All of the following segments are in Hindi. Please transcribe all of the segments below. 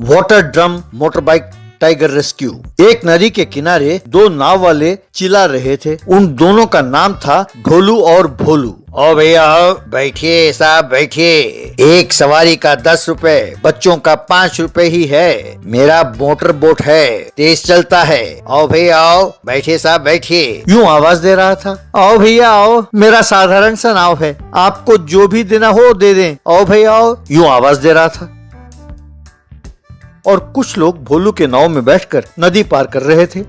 Water drum motorbike tiger rescue. एक नदी के किनारे दो नाव वाले चिल्ला रहे थे। उन दोनों का नाम था ढोलू और भोलू। ओ भैया आओ, बैठिए साहब बैठिए। एक सवारी का 10 रुपए, बच्चों का 5 रुपए ही है। मेरा मोटर बोट है, तेज चलता है। आओ भैया आओ, बैठिए साहब बैठिए। यूं आवाज दे रहा था। आओ भैया आओ, मेरा साधारण सा नाव है, आपको जो भी देना हो दे दें। आओ भैया आओ, यूं आवाज दे रहा था। और कुछ लोग भोलू के नाव में बैठकर नदी पार कर रहे थे।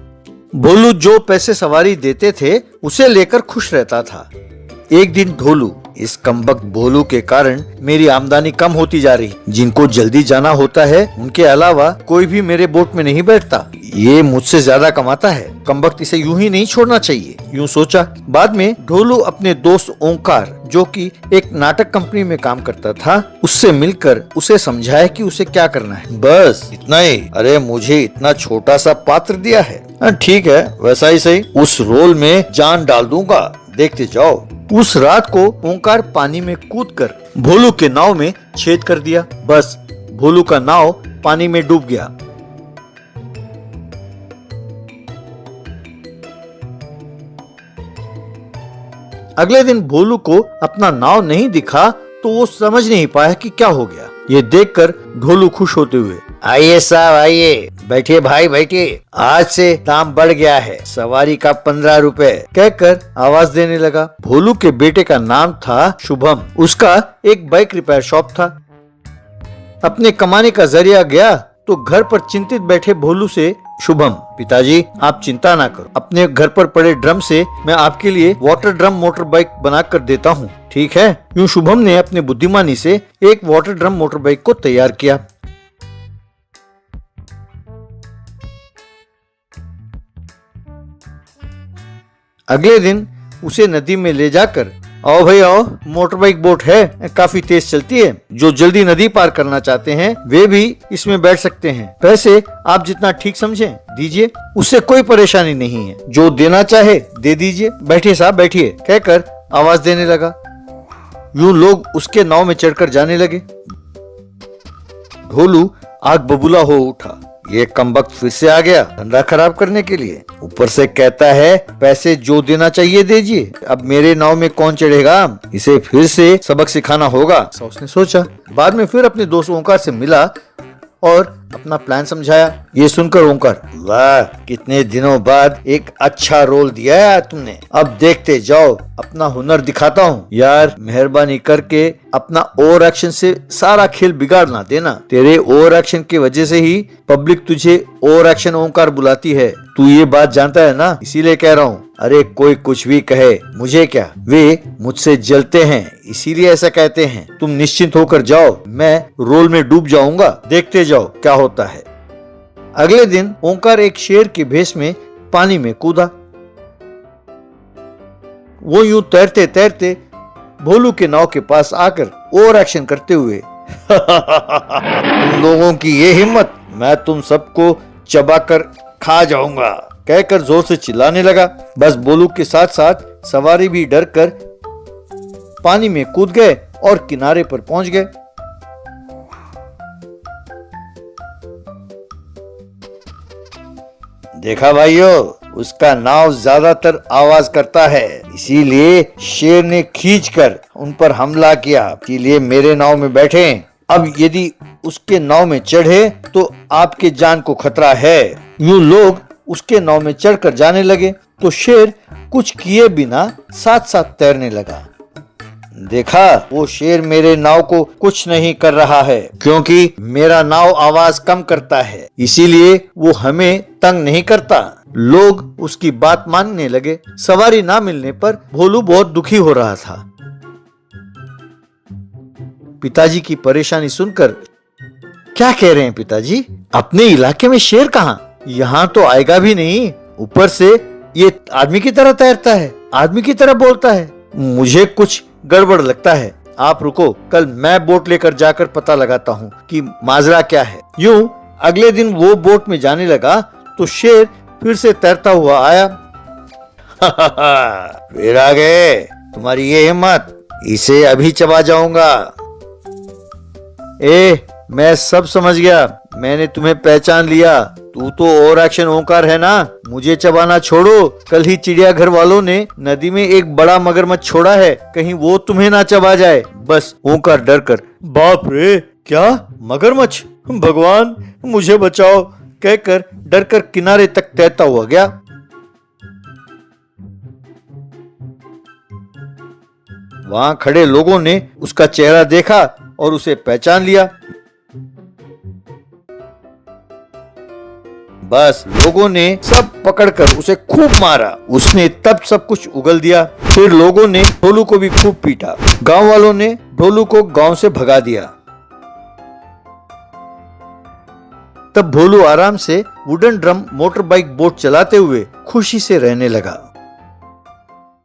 भोलू जो पैसे सवारी देते थे उसे लेकर खुश रहता था। एक दिन ढोलू, इस कमबख्त भोलू के कारण मेरी आमदनी कम होती जा रही। जिनको जल्दी जाना होता है उनके अलावा कोई भी मेरे बोट में नहीं बैठता। ये मुझसे ज्यादा कमाता है, कमबख्त इसे यूं ही नहीं छोड़ना चाहिए, यूं सोचा। बाद में ढोलू अपने दोस्त ओंकार, जो कि एक नाटक कंपनी में काम करता था, उससे मिलकर उसे समझाया कि उसे क्या करना है। बस इतना ही। अरे मुझे इतना छोटा सा पात्र दिया है, ठीक है वैसा ही सही, उस रोल में जान डाल दूंगा, देखते जाओ। उस रात को ओंकार पानी में कूदकर भोलू के नाव में छेद कर दिया। बस भोलू का नाव पानी में डूब गया। अगले दिन भोलू को अपना नाव नहीं दिखा तो वो समझ नहीं पाया कि क्या हो गया। ये देखकर ढोलू खुश होते हुए, आइए साहब आइए, बैठिए भाई बैठिए, आज से दाम बढ़ गया है, सवारी का 15 रुपए, कहकर आवाज देने लगा। भोलू के बेटे का नाम था शुभम। उसका एक बाइक रिपेयर शॉप था। अपने कमाने का जरिया गया तो घर पर चिंतित बैठे भोलू से शुभम, पिताजी आप चिंता ना करो, अपने घर पर पड़े ड्रम से मैं आपके लिए वाटर ड्रम मोटर बाइक बना कर देता हूँ, ठीक है। यूं शुभम ने अपने बुद्धिमानी से एक वाटर ड्रम मोटर बाइक को तैयार किया। अगले दिन उसे नदी में ले जाकर, आओ भाई आओ, मोटर बाइक बोट है, काफी तेज चलती है, जो जल्दी नदी पार करना चाहते हैं वे भी इसमें बैठ सकते हैं, पैसे आप जितना ठीक समझें दीजिए, उससे कोई परेशानी नहीं है, जो देना चाहे दे दीजिए, बैठिए साहब बैठिए, कहकर आवाज देने लगा। यूं लोग उसके नाव में चढ़कर जाने लगे। ढोलू आग बबूला हो उठा। ये कमबख्त फिर से आ गया धंधा खराब करने के लिए। ऊपर से कहता है पैसे जो देना चाहिए दीजिए। अब मेरे नाव में कौन चढ़ेगा, इसे फिर से सबक सिखाना होगा, उसने सोचा। बाद में फिर अपने दोस्त ओंकार से मिला और अपना प्लान समझाया। ये सुनकर ओंकार, वाह कितने दिनों बाद एक अच्छा रोल दिया है तुमने, अब देखते जाओ, अपना हुनर दिखाता हूँ। यार मेहरबानी करके अपना ओवर एक्शन से सारा खेल बिगाड़ ना देना। तेरे ओवर एक्शन की वजह से ही पब्लिक तुझे ओवर एक्शन ओंकार बुलाती है। तू ये बात जानता है ना, इसीलिए कह रहा हूँ। अरे कोई कुछ भी कहे मुझे क्या, वे मुझसे जलते हैं इसीलिए ऐसा कहते हैं। तुम निश्चिंत होकर जाओ, मैं रोल में डूब जाऊंगा, देखते जाओ क्या होता है। अगले दिन ओंकार एक शेर के भेष में पानी में कूदा। वो यूं तैरते तैरते भोलू के नाव के पास आकर ओवर एक्शन करते हुए तुम लोगों की ये हिम्मत, मैं तुम सबको चबाकर खा जाऊंगा, कहकर जोर से चिल्लाने लगा। बस भोलू के साथ साथ सवारी भी डर कर पानी में कूद गए और किनारे पर पहुंच गए। देखा भाइयों, उसका नाव ज्यादातर आवाज करता है, इसीलिए शेर ने खींचकर उन पर हमला किया, इसीलिए मेरे नाव में बैठे। अब यदि उसके नाव में चढ़े तो आपके जान को खतरा है। यूं लोग उसके नाव में चढ़कर जाने लगे तो शेर कुछ किए बिना साथ साथ तैरने लगा। देखा, वो शेर मेरे नाव को कुछ नहीं कर रहा है, क्योंकि मेरा नाव आवाज कम करता है, इसीलिए वो हमें तंग नहीं करता। लोग उसकी बात मानने लगे। सवारी ना मिलने पर भोलू बहुत दुखी हो रहा था। पिताजी की परेशानी सुनकर, क्या कह रहे हैं पिताजी, अपने इलाके में शेर कहाँ, यहाँ तो आएगा भी नहीं, ऊपर से ये आदमी की तरह तैरता है, आदमी की तरह बोलता है, मुझे कुछ गड़बड़ लगता है। आप रुको, कल मैं बोट लेकर जाकर पता लगाता हूँ कि माजरा क्या है। यूं अगले दिन वो बोट में जाने लगा तो शेर फिर से तैरता हुआ आया। फिर आ गए, तुम्हारी ये हिम्मत, इसे अभी चबा जाऊंगा। मैं सब समझ गया, मैंने तुम्हें पहचान लिया। तू तो और एक्शन ओंकार है ना। मुझे चबाना छोड़ो। कल ही चिड़ियाघर वालों ने नदी में एक बड़ा मगरमच्छ छोड़ा है, कहीं वो तुम्हें ना चबा जाए। बस ओंकार डर कर, बाप रे, क्या मगरमच्छ, भगवान मुझे बचाओ कहकर डर कर किनारे तक तैरता हुआ गया। वहां खड़े लोगों ने उसका चेहरा देखा और उसे पहचान लिया। बस लोगों ने सब पकड़कर उसे खूब मारा। उसने तब सब कुछ उगल दिया। फिर लोगों ने ढोलू को भी खूब पीटा। गांव वालों ने ढोलू को गांव से भगा दिया। तब भोलू आराम से wooden drum motor bike boat चलाते हुए खुशी से रहने लगा।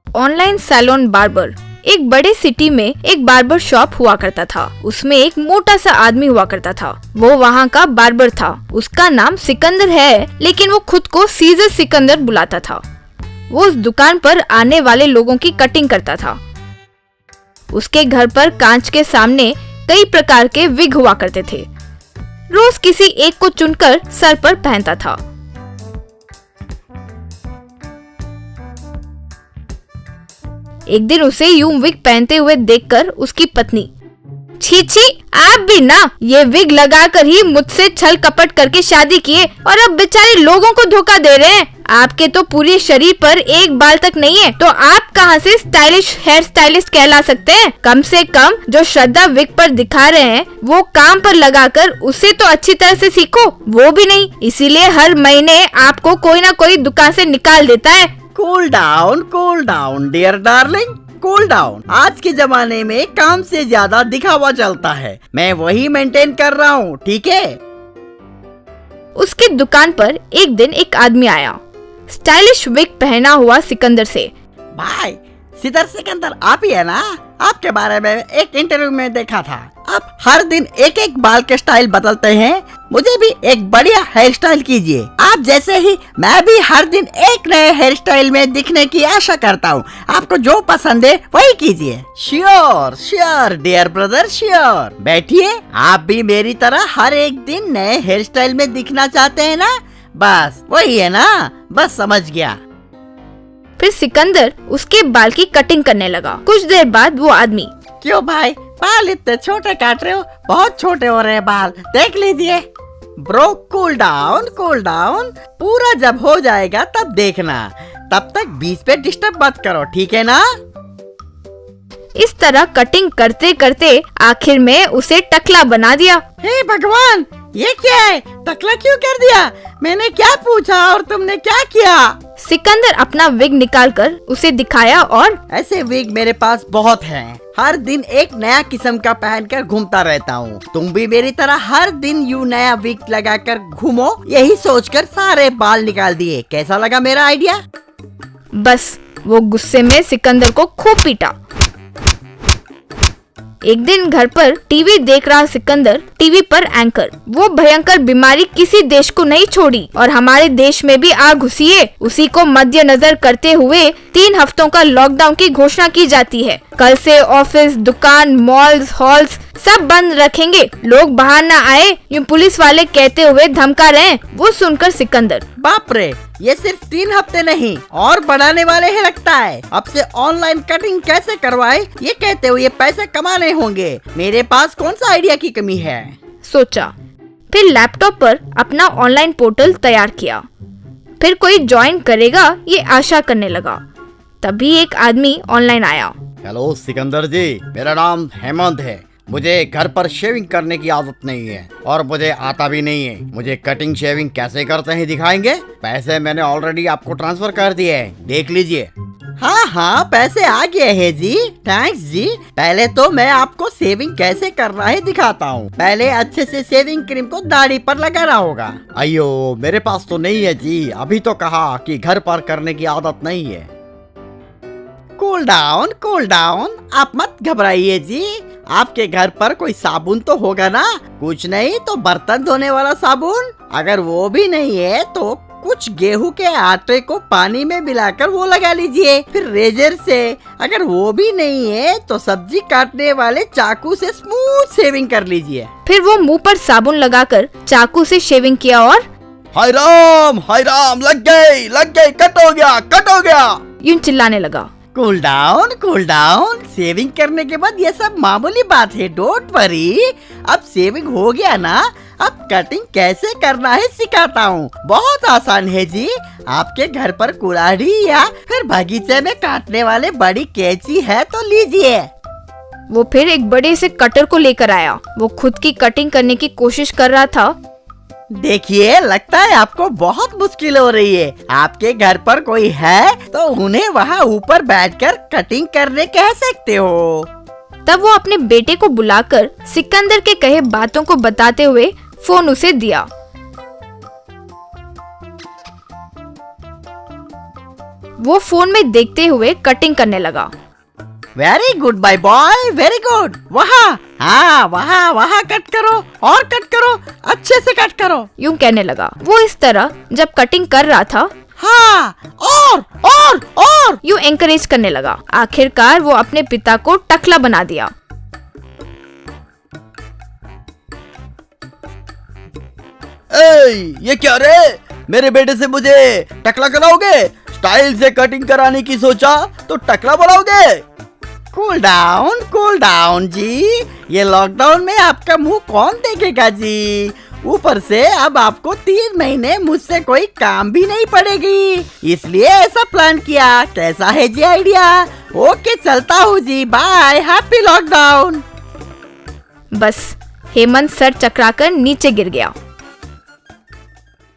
Online salon barber. एक बड़े सिटी में एक बार्बर शॉप हुआ करता था। उसमें एक मोटा सा आदमी हुआ करता था। वो वहाँ का बार्बर था। उसका नाम सिकंदर है, लेकिन वो खुद को सीजर सिकंदर बुलाता था। वो उस दुकान पर आने वाले लोगों की कटिंग करता था। उसके घर पर कांच के सामने कई प्रकार के विग हुआ करते थे। रोज किसी एक को चुनकर सर पर पहनता था। एक दिन उसे यूं विग पहनते हुए देखकर उसकी पत्नी, छी छी, आप भी ना ये विग लगाकर ही मुझसे छल कपट करके शादी किए और अब बेचारे लोगों को धोखा दे रहे हैं। आपके तो पूरे शरीर पर एक बाल तक नहीं है, तो आप कहां से स्टाइलिश हेयर स्टाइलिस्ट कहला सकते हैं। कम से कम जो श्रद्धा विग पर दिखा रहे हैं वो काम पर लगाकर उसे तो अच्छी तरह से सीखो, वो भी नहीं। इसीलिए हर महीने आपको कोई ना कोई दुकान से निकाल देता है। Cool down dear darling, cool down. आज के जमाने में काम से ज्यादा दिखावा चलता है। मैं वही मेंटेन कर रहा हूँ, ठीक है। उसकी दुकान पर एक दिन एक आदमी आया, स्टाइलिश विग पहना हुआ सिकंदर से। भाई सिकंदर आप ही है ना? आपके बारे में एक इंटरव्यू में देखा था। आप हर दिन एक एक बाल के स्टाइल बदलते हैं। मुझे भी एक बढ़िया हेयर स्टाइल कीजिए। आप जैसे ही मैं भी हर दिन एक नए हेयर स्टाइल में दिखने की आशा करता हूँ। आपको जो पसंद है वही कीजिए। Sure dear brother, sure. बैठिए। आप भी मेरी तरह हर एक दिन नए हेयर स्टाइल में दिखना चाहते हैं ना? बस वही है ना? बस समझ गया। फिर सिकंदर उसके बाल की कटिंग करने लगा। कुछ देर बाद वो आदमी, क्यों भाई बाल इतने छोटे काट रहे हो? बहुत छोटे हो रहे हैं बाल, देख लीजिए। Bro cool down. पूरा जब हो जाएगा तब देखना। तब तक बीच पे डिस्टर्ब मत करो, ठीक है ना? इस तरह कटिंग करते करते आखिर में उसे टकला बना दिया। हे भगवान, ये क्या है? टकला क्यों कर दिया? मैंने क्या पूछा और तुमने क्या किया? सिकंदर अपना विग निकालकर उसे दिखाया और, ऐसे विग मेरे पास बहुत हैं। हर दिन एक नया किस्म का पहनकर घूमता रहता हूँ। तुम भी मेरी तरह हर दिन यूं नया विग लगाकर घूमो। यही सोचकर सारे बाल निकाल दिए। कैसा लगा मेरा आइडिया? बस वो गुस्से में सिकंदर को खूब पीटा। एक दिन घर पर टीवी देख रहा सिकंदर, टीवी पर एंकर, वो भयंकर बीमारी किसी देश को नहीं छोड़ी और हमारे देश में भी आ घुसी है। उसी को मद्देनजर करते हुए 3 हफ्तों का लॉकडाउन की घोषणा की जाती है। कल से ऑफिस, दुकान, मॉल्स, हॉल्स सब बंद रखेंगे। लोग बाहर न आए, यूं पुलिस वाले कहते हुए धमका रहे हैं। वो सुनकर सिकंदर, बाप रे, ये सिर्फ 3 हफ्ते नहीं और बढ़ाने वाले हैं लगता है। अब से ऑनलाइन कटिंग कैसे करवाए ये कहते हुए पैसे कमाने होंगे। मेरे पास कौन सा आइडिया की कमी है, सोचा। फिर लैपटॉप पर अपना ऑनलाइन पोर्टल तैयार किया। फिर कोई ज्वाइन करेगा ये आशा करने लगा। तभी एक आदमी ऑनलाइन आया। हेलो सिकंदर जी, मेरा नाम हेमंत है। मुझे घर पर शेविंग करने की आदत नहीं है और मुझे आता भी नहीं है। मुझे कटिंग शेविंग कैसे करते हैं दिखाएंगे? पैसे मैंने ऑलरेडी आपको ट्रांसफर कर दिए हैं, देख लीजिए। हाँ, पैसे आ गए हैं जी, थैंक्स जी। पहले तो मैं आपको शेविंग कैसे करना है दिखाता हूँ। पहले अच्छे से शेविंग क्रीम को दाढ़ी पर लगाना होगा। अयो, मेरे पास तो नहीं है जी। अभी तो कहा कि घर पर करने की आदत नहीं है। कूल डाउन, आप मत घबराइए जी। आपके घर पर कोई साबुन तो होगा ना? कुछ नहीं तो बर्तन धोने वाला साबुन। अगर वो भी नहीं है तो कुछ गेहूं के आटे को पानी में मिलाकर वो लगा लीजिए। फिर रेजर से, अगर वो भी नहीं है तो सब्जी काटने वाले चाकू से स्मूथ शेविंग कर लीजिए। फिर वो मुंह पर साबुन लगाकर चाकू से शेविंग किया और हाय राम, लग गई, कट हो गया। यूं चिल्लाने लगा। कूल डाउन, सेविंग करने के बाद ये सब मामूली बात है, डोंट वरी। अब सेविंग हो गया ना, अब कटिंग कैसे करना है सिखाता हूँ। बहुत आसान है जी। आपके घर पर कुल्हाड़ी या फिर बगीचे में काटने वाले बड़ी कैंची है तो लीजिए। वो फिर एक बड़े से कटर को लेकर आया। वो खुद की कटिंग करने की कोशिश कर रहा था। देखिए, लगता है आपको बहुत मुश्किल हो रही है। आपके घर पर कोई है तो उन्हें वहाँ ऊपर बैठकर कटिंग करने कह सकते हो। तब वो अपने बेटे को बुलाकर सिकंदर के कहे बातों को बताते हुए फोन उसे दिया। वो फोन में देखते हुए कटिंग करने लगा। Very good my boy, very good. वहाँ कट करो और कट करो, अच्छे से कट करो। यूं कहने लगा। वो इस तरह जब कटिंग कर रहा था, और यूं एंकरेज करने लगा। आखिरकार वो अपने पिता को टकला बना दिया। ये क्या रे? मेरे बेटे से मुझे टकला कराओगे? स्टाइल से कटिंग कराने की सोचा तो टकला बनाओगे? कूल डाउन जी। ये लॉकडाउन में आपका मुंह कौन देखेगा जी? ऊपर से अब आपको 3 महीने मुझसे कोई काम भी नहीं पड़ेगी, इसलिए ऐसा प्लान किया। कैसा है जी आइडिया? ओके, चलता हूँ जी, बाय, हैप्पी लॉकडाउन। बस हेमंत सर चकराकर नीचे गिर गया।